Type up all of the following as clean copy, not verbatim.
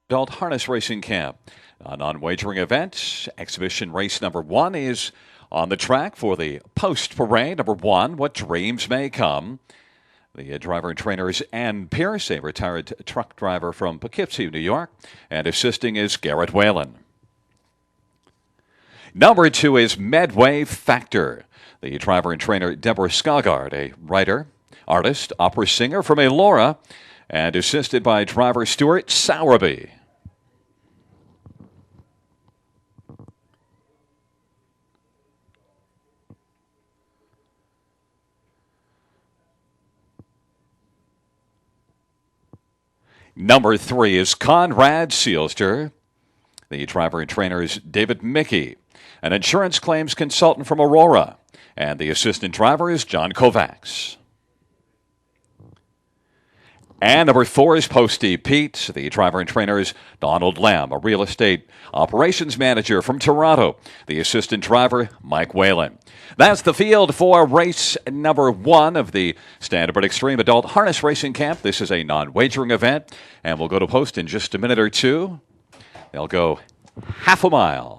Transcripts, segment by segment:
Adult Harness Racing Camp. A non-wagering event. Exhibition race number 1 is on the track for the post-parade. Number 1, What Dreams May Come. The driver and trainer is Ann Pierce, a retired truck driver from Poughkeepsie, New York. And assisting is Garrett Whalen. Number 2 is Medway Factor. The driver and trainer Deborah Skogard, a writer, artist, opera singer from Elora, and assisted by driver Stuart Sowerby. Number 3 is Conrad Seelster. The driver and trainer is David Mickey, an insurance claims consultant from Aurora. And the assistant driver is John Kovacs. And number 4 is Posty Pete. The driver and trainer is Donald Lamb, a real estate operations manager from Toronto. The assistant driver, Mike Whalen. That's the field for race number 1 of the Standardbred X-treme Adult Harness Racing Camp. This is a non-wagering event, and we'll go to post in just a minute or two. They'll go half a mile.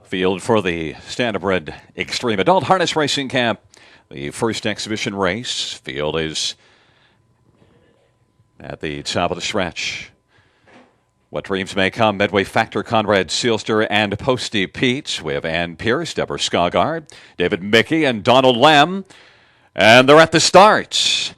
Field for the Standardbred X-treme Adult Harness Racing Camp. The first exhibition race. Field is at the top of the stretch. What Dreams May Come, Medway Factor, Conrad Seelster, and Posty Pete. We have Ann Pierce, Deborah Skogard, David Mickey, and Donald Lamb. And they're at the start.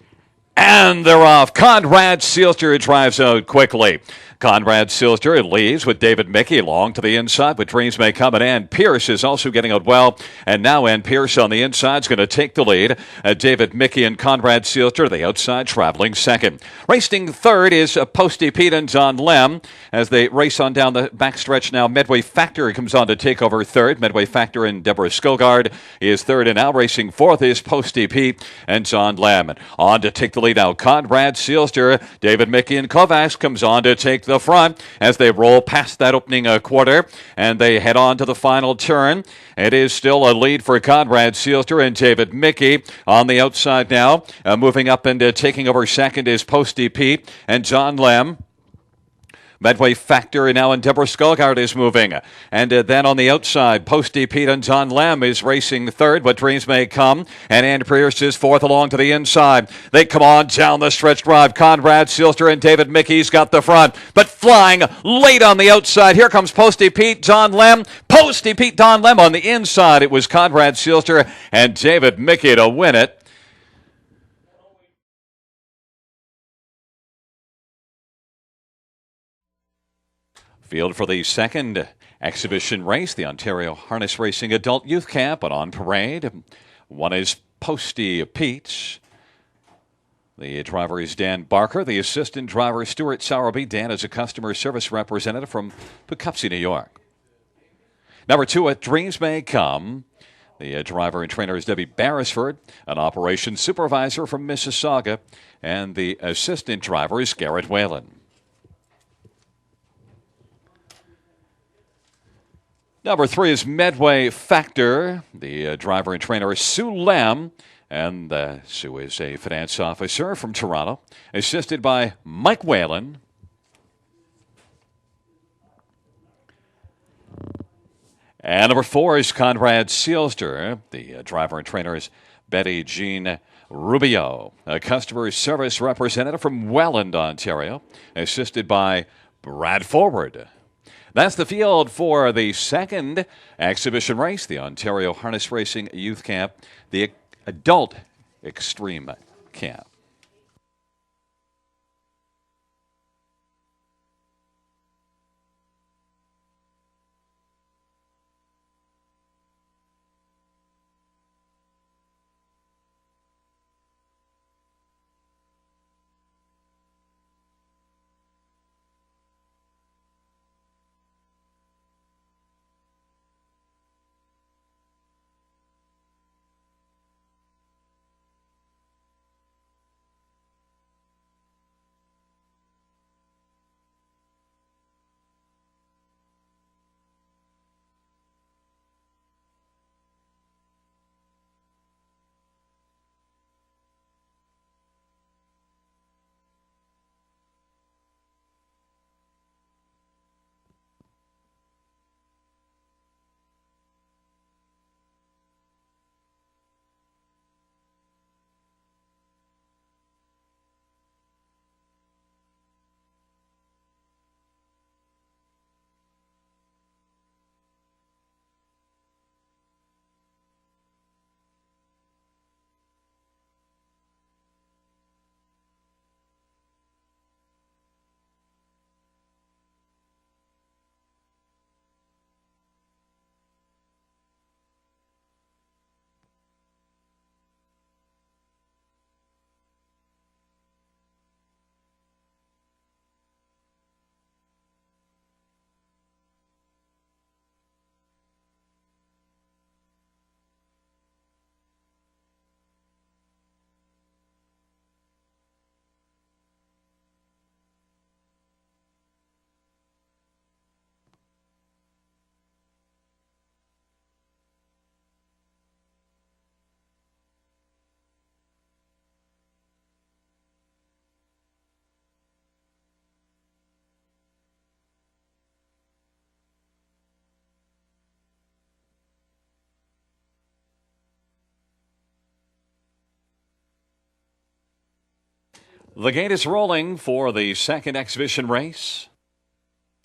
And they're off. Conrad Seelster drives out quickly. Conrad Seelster leads with David Mickey long to the inside, but Dreams May Come, and Ann Pierce is also getting out well. And now Ann Pierce on the inside is going to take the lead. David Mickey and Conrad Seelster, the outside, traveling second. Racing third is Posty Pete and Don Lem as they race on down the backstretch now. Medway Factor comes on to take over third. Medway Factor and Deborah Skogard is third, and now racing fourth is Posty Pete and Don Lem. On to take the lead now, Conrad Seelster, David Mickey, and Kovacs comes on to take the front as they roll past that opening quarter and they head on to the final turn. It is still a lead for Conrad Seelster and David Mickey on the outside now. Moving up and taking over second is Posty Pete and John Lem. Medway Factor now, and Deborah Skogard is moving. And then on the outside, Posty Pete and John Lamb is racing third, but Dreams May Come. And Ann Pierce is fourth along to the inside. They come on down the stretch drive. Conrad Seelster and David Mickey's got the front, but flying late on the outside. Here comes Posty Pete, John Lamb. Posty Pete, Don Lem on the inside. It was Conrad Seelster and David Mickey to win it. Field for the second exhibition race, the Ontario Harness Racing Adult Youth Camp, and on parade. One is Posty Pete. The driver is Dan Barker. The assistant driver, Stuart Sowerby. Dan is a customer service representative from Poughkeepsie, New York. Number 2 at Dreams May Come. The driver and trainer is Debbie Beresford, an operations supervisor from Mississauga. And the assistant driver is Garrett Whalen. Number 3 is Medway Factor. The driver and trainer is Sue Lamb. And Sue is a finance officer from Toronto, assisted by Mike Whalen. And number 4 is Conrad Sealster. The driver and trainer is Betty Jean Rubio, a customer service representative from Welland, Ontario, assisted by Brad Forward. That's the field for the second exhibition race, the Ontario Harness Racing Youth Camp, the Adult X-treme Camp. The gate is rolling for the second exhibition race.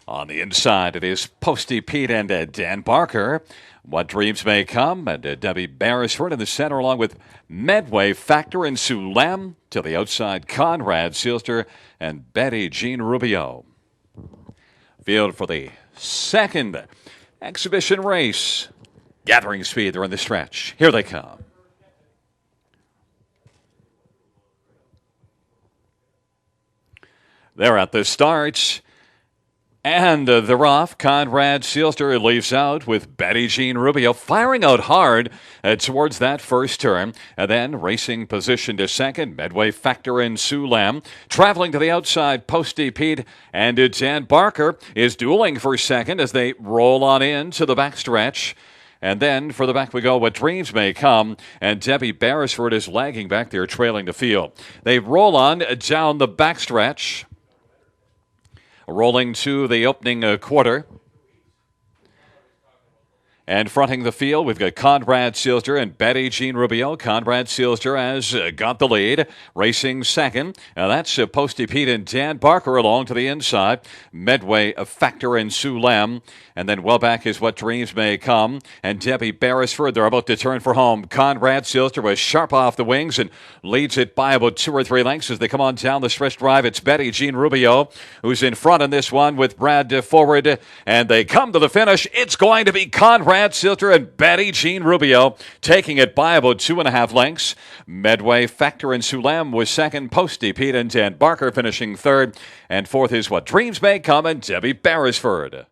On the inside, it is Posty Pete and Dan Barker. What Dreams May Come, and Debbie Beresford in the center, along with Medway Factor and Sue Lamb. To the outside, Conrad Sealster and Betty Jean Rubio. Field for the second exhibition race. Gathering speed, they're in the stretch. Here they come. They're at the start, and they're off. Conrad Sealster leaves out with Betty Jean Rubio firing out hard towards that first turn. And then racing position to second, Medway Factor and Sue Lamb. Traveling to the outside, Posty Pete and Dan Barker is dueling for second as they roll on in to the backstretch. And then for the back we go, What Dreams May Come, and Debbie Beresford is lagging back there, trailing the field. They roll on down the backstretch, rolling to the opening quarter. And fronting the field, we've got Conrad Sealster and Betty Jean Rubio. Conrad Sealster has got the lead, racing second. Now that's Posty Pete and Dan Barker along to the inside. Medway Factor and Sue Lem. And then well back is What Dreams May Come. And Debbie Beresford, they're about to turn for home. Conrad Sealster was sharp off the wings and leads it by about 2 or 3 lengths as they come on down the stretch drive. It's Betty Jean Rubio who's in front in this one with Brad forward. And they come to the finish. It's going to be Conrad Sealster and Betty Jean Rubio taking it by about 2.5 lengths. Medway Factor and Sue Lem was second. Posty Pete and Dan Barker finishing third. And fourth is What Dreams May Come and Debbie Beresford.